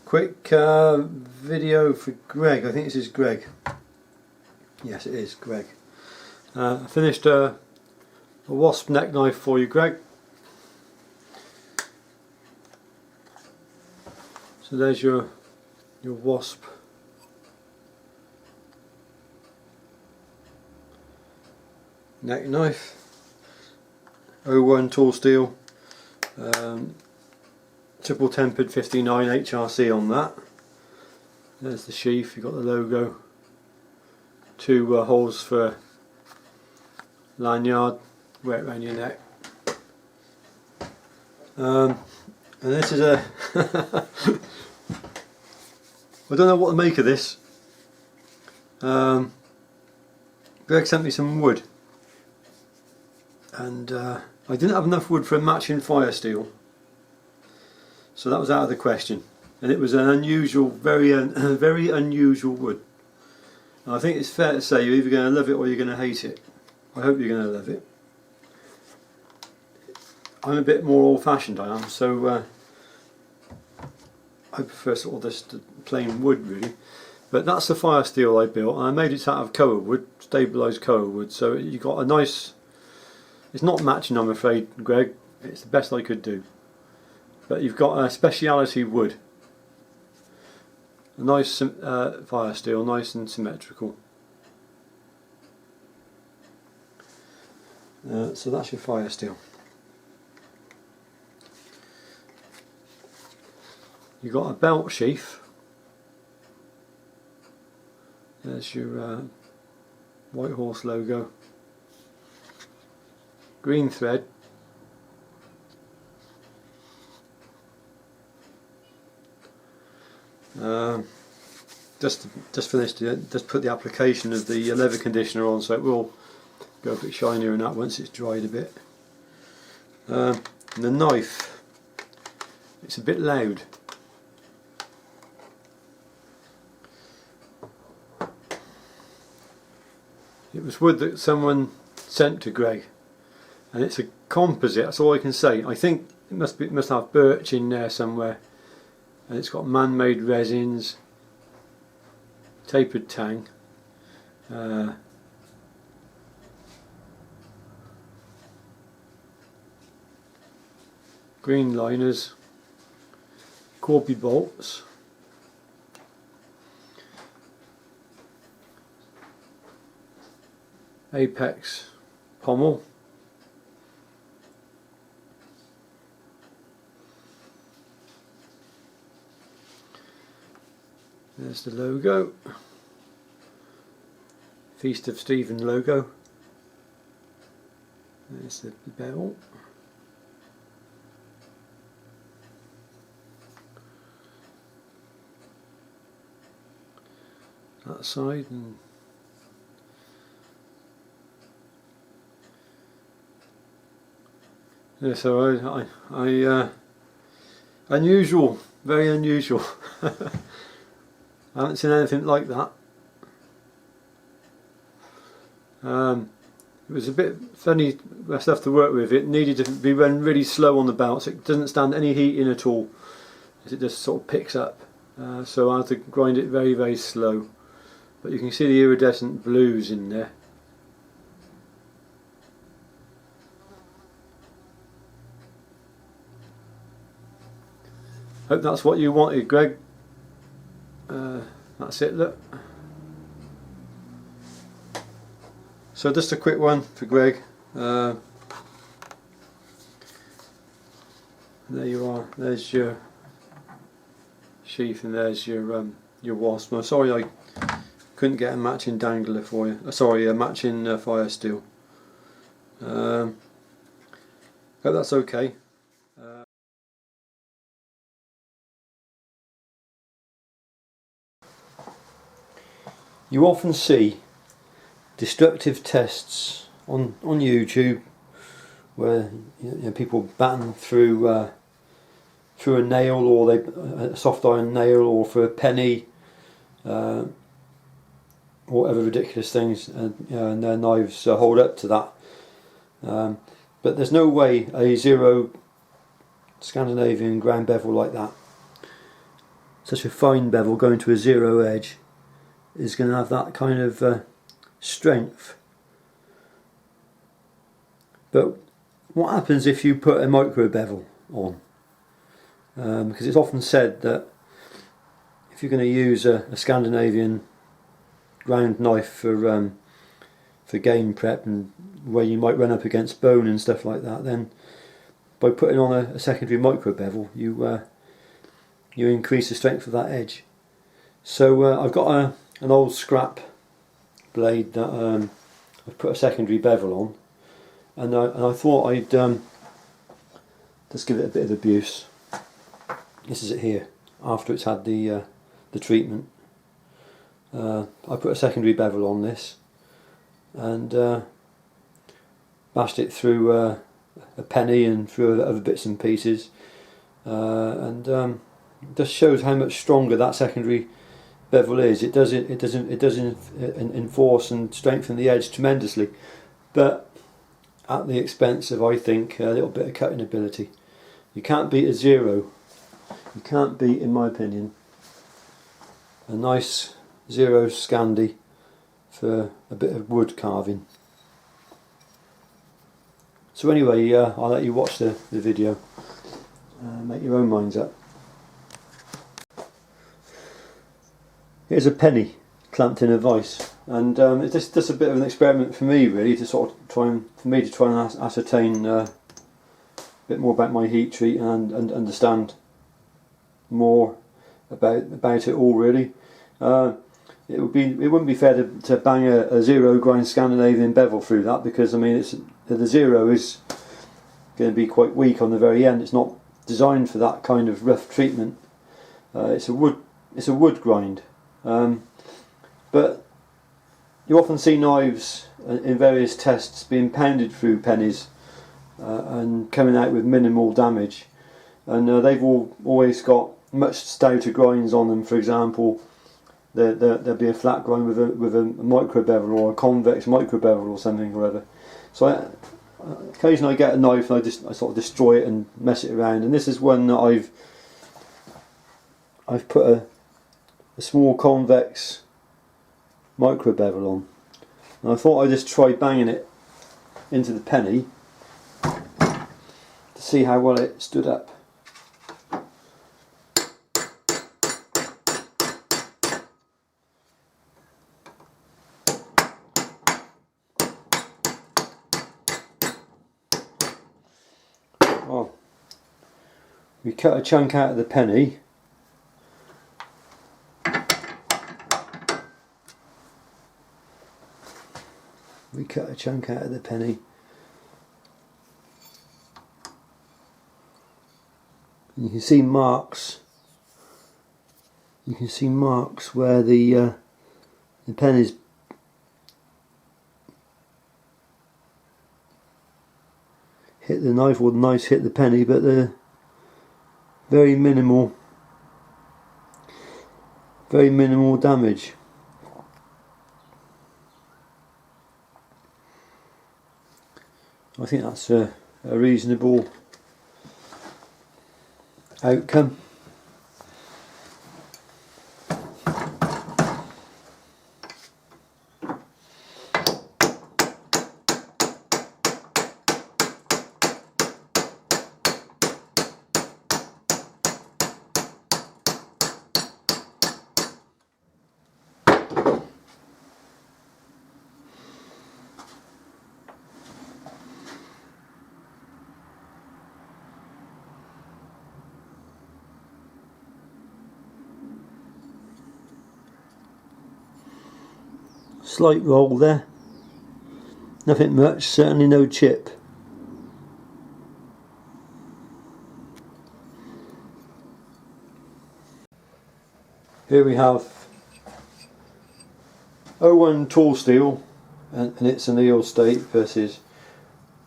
Quick video for Greg. I think this is Greg. Yes, it is Greg. I finished a wasp neck knife for you, Greg. So there's your wasp. Neck knife. 01 tool steel. Triple tempered 59 HRC on that. There's the sheath, you've got the logo. Two holes for lanyard, wear it around your neck. And this is a I don't know what to make of this. Greg sent me some wood, and I didn't have enough wood for a matching fire steel, so that was out of the question. And it was an unusual, very unusual wood. And I think it's fair to say you're either going to love it or you're going to hate it. I hope you're going to love it. I'm a bit more old-fashioned, I am, so I prefer sort of just plain wood really. But that's the fire steel I built, and I made it out of koa wood, stabilised koa wood. So you got a nice. It's not matching, I'm afraid, Greg. It's the best I could do. But you've got a speciality wood. A nice fire steel, nice and symmetrical. So that's your fire steel. You've got a belt sheath. There's your White Horse logo. Green thread. Just finished it. Just put the application of the leather conditioner on, so it will go a bit shinier and that once it's dried a bit. And the knife, it's a bit loud. It was wood that someone sent to Greg, and it's a composite. That's all I can say. I think it must have birch in there somewhere, and it's got man-made resins, tapered tang, green liners, Corby bolts, Apex pommel, there's the logo, Feast of Stephen logo, there's the belt, that side, and yeah, so I unusual, very unusual. I haven't seen anything like that. It was a bit funny stuff to work with. It needed to be run really slow on the bounce. It doesn't stand any heat in at all, as it just sort of picks up. So I had to grind it very, very slow. But you can see the iridescent blues in there. Hope that's what you wanted, Greg. That's it, look. So just a quick one for Greg. There you are. There's your sheath, and there's your wasp. I'm sorry I couldn't get a matching dangler for you. Sorry, a matching fire steel. Hope that's okay. You often see destructive tests on YouTube where people batten through a nail, or a soft iron nail, or for a penny, whatever ridiculous things, and their knives hold up to that. But there's no way a zero Scandinavian ground bevel like that such a fine bevel going to a zero edge is going to have that kind of strength. But what happens if you put a micro bevel on? Because it's often said that if you're going to use a Scandinavian ground knife for game prep and where you might run up against bone and stuff like that, then by putting on a secondary micro bevel you increase the strength of that edge. So I've got an old scrap blade that I've put a secondary bevel on, and I thought I'd just give it a bit of abuse. This is it here after it's had the treatment. I put a secondary bevel on this and bashed it through a penny and through other bits and pieces, and it just shows how much stronger that secondary bevel is. It does enforce and strengthen the edge tremendously, but at the expense of, I think, a little bit of cutting ability. You can't beat a zero. You can't beat, in my opinion, a nice zero Scandi for a bit of wood carving. So anyway, I'll let you watch the video, make your own minds up. Here's a penny clamped in a vice, and it's just a bit of an experiment for me, really, to sort of try and ascertain a bit more about my heat treat and understand more about it all, really. It wouldn't be fair to bang a zero grind Scandinavian bevel through that, because I mean the zero is going to be quite weak on the very end. It's not designed for that kind of rough treatment. It's a wood grind. But you often see knives in various tests being pounded through pennies and coming out with minimal damage, and they've always got much stouter grinds on them. For example, there'll be a flat grind with a micro bevel or a convex micro bevel or something or other. So occasionally I get a knife and I sort of destroy it and mess it around, and this is one that I've put a small convex micro bevel on, and I thought I'd just try banging it into the penny to see how well it stood up. Well, we cut a chunk out of the penny. And you can see marks. You can see marks where the pennies hit the knife, or the knives hit the penny, but they're very minimal damage. I think that's a reasonable outcome. Slight roll there, nothing much, certainly no chip. Here we have 01 tool steel and its anneal state versus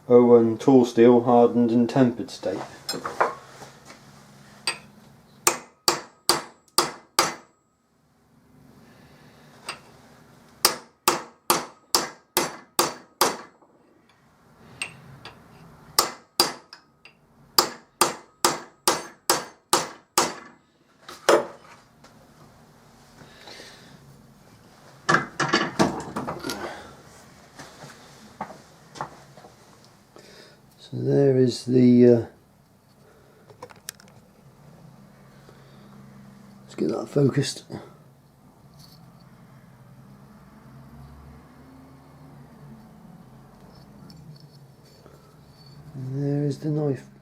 01 tool steel hardened and tempered state. So there is the let's get that focused. And there is the knife.